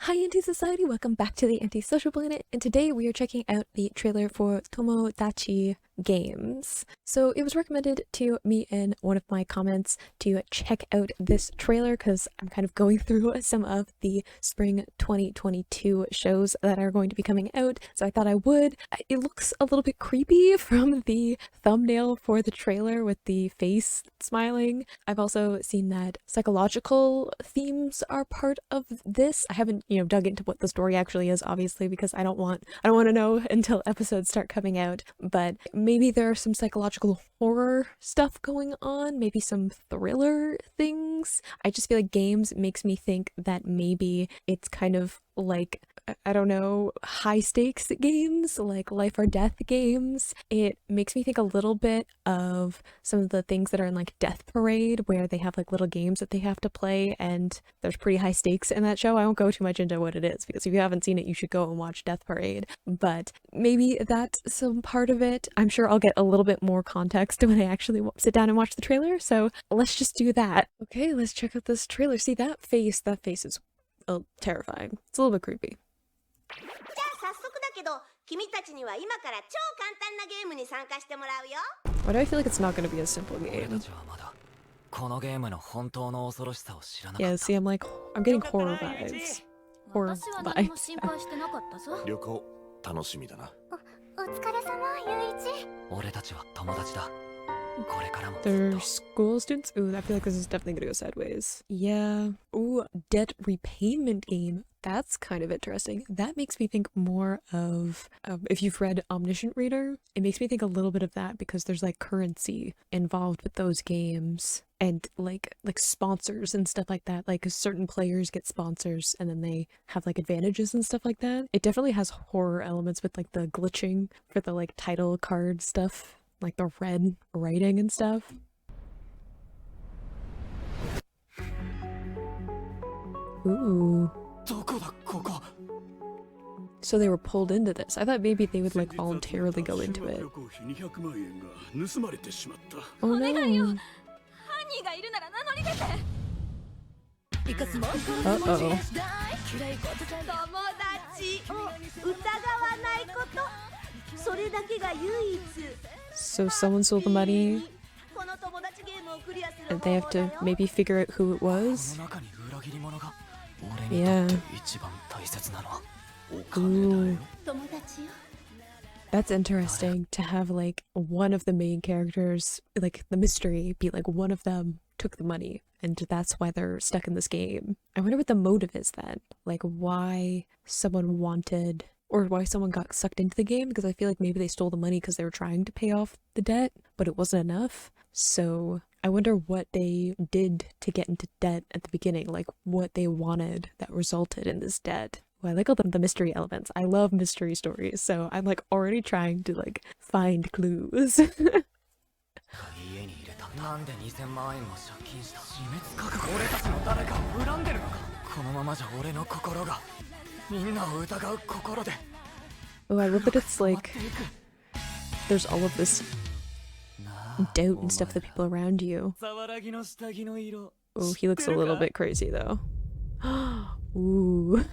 Hi Anti-Society, welcome back to the Anti-Social Planet, and today we are checking out the trailer for Tomodachi Games. So it was recommended to me in one of my comments to check out this trailer because I'm kind of going through some of the spring 2022 shows that are going to be coming out, so I thought I would. It looks a little bit creepy from the thumbnail for the trailer with the face smiling. I've also seen that psychological themes are part of this. I haven't, dug into what the story actually is, obviously, because I don't want to know until episodes start coming out, but maybe there are some psychological horror stuff going on, maybe some thriller things. I just feel like games makes me think that maybe it's kind of like, I don't know, high stakes games, like life or death games. It makes me think a little bit of some of the things that are in like Death Parade, where they have like little games that they have to play, and there's pretty high stakes in that show. I won't go too much into what it is, because if you haven't seen it, you should go and watch Death Parade. But maybe that's some part of it. I'm sure I'll get a little bit more context when I actually sit down and watch the trailer, so let's just do that. Okay, let's check out this trailer. See, that face is terrifying. It's a little bit creepy. じゃあ早速だけど、君たちには今から超簡単なゲームに参加してもらうよ。 Why do I feel like it's not going to be a simple game? Yeah, see, I'm getting horror vibes. Horror vibes. 旅行楽しみだな。お疲れ様、ゆういち。俺たちは友達だ。 They're school students? Ooh, I feel like this is definitely gonna go sideways. Yeah. Ooh, debt repayment game. That's kind of interesting. That makes me think more of, if you've read Omniscient Reader, it makes me think a little bit of that, because there's like currency involved with those games, and like sponsors and stuff like that. Like certain players get sponsors and then they have like advantages and stuff like that. It definitely has horror elements with like the glitching for the like title card stuff, like the red writing and stuff. Ooh. So they were pulled into this. I thought maybe they would like voluntarily go into it. Oh no. Uh-oh. So someone stole the money, and they have to maybe figure out who it was? Yeah. Ooh. That's interesting, to have like one of the main characters, like the mystery, be like one of them took the money, and that's why they're stuck in this game. I wonder what the motive is then. Like why someone wanted, or why someone got sucked into the game, because I feel like maybe they stole the money because they were trying to pay off the debt, but it wasn't enough. So I wonder what they did to get into debt at the beginning, like what they wanted that resulted in this debt. Well, I like all the mystery elements. I love mystery stories, so I'm like already trying to like find clues. Oh, I love that it's like there's all of this doubt and stuff that people around you. Oh, he looks a little bit crazy though. Ooh.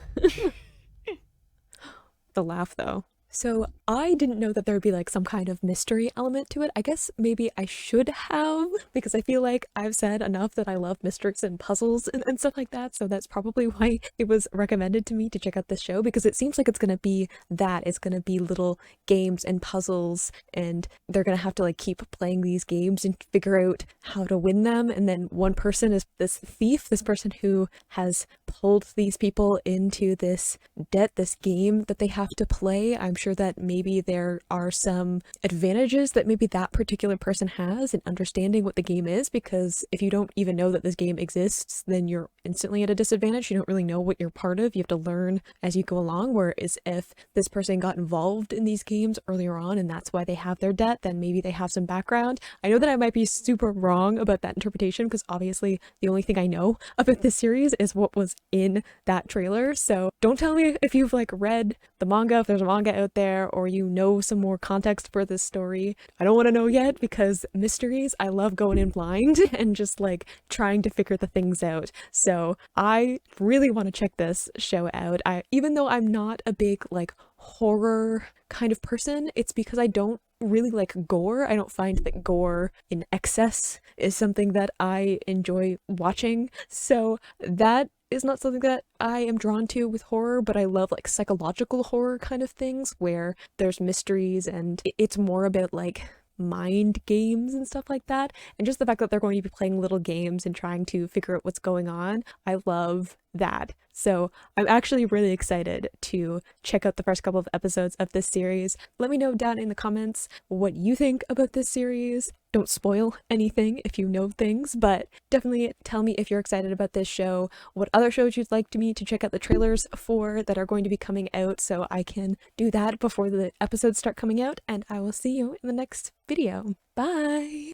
The laugh though. So I didn't know that there would be like some kind of mystery element to it. I guess maybe I should have, because I feel like I've said enough that I love mysteries and puzzles and stuff like that. So that's probably why it was recommended to me to check out this show, because it seems like it's going to be that. It's going to be little games and puzzles, and they're going to have to like keep playing these games and figure out how to win them. And then one person is this thief, this person who has pulled these people into this debt, this game that they have to play. I'm sure that maybe there are some advantages that maybe that particular person has in understanding what the game is, because if you don't even know that this game exists, then you're instantly at a disadvantage. You don't really know what you're part of. You have to learn as you go along, whereas if this person got involved in these games earlier on and that's why they have their debt, then maybe they have some background. I know that I might be super wrong about that interpretation, because obviously the only thing I know about this series is what was in that trailer, so don't tell me if you've like read the manga, if there's a manga out out there or you know some more context for this story, I don't want to know yet because mysteries, I love going in blind and just like trying to figure the things out. So I really want to check this show out. Even though I'm not a big like horror kind of person, it's because I don't really like gore. I don't find that gore in excess is something that I enjoy watching. So that is not something that I am drawn to with horror, but I love like psychological horror kind of things where there's mysteries and it's more about like mind games and stuff like that. And just the fact that they're going to be playing little games and trying to figure out what's going on, I love that. So I'm actually really excited to check out the first couple of episodes of this series. Let me know down in the comments what you think about this series. Don't spoil anything if you know things, but definitely tell me if you're excited about this show, what other shows you'd like me to check out the trailers for that are going to be coming out so I can do that before the episodes start coming out, and I will see you in the next video. Bye!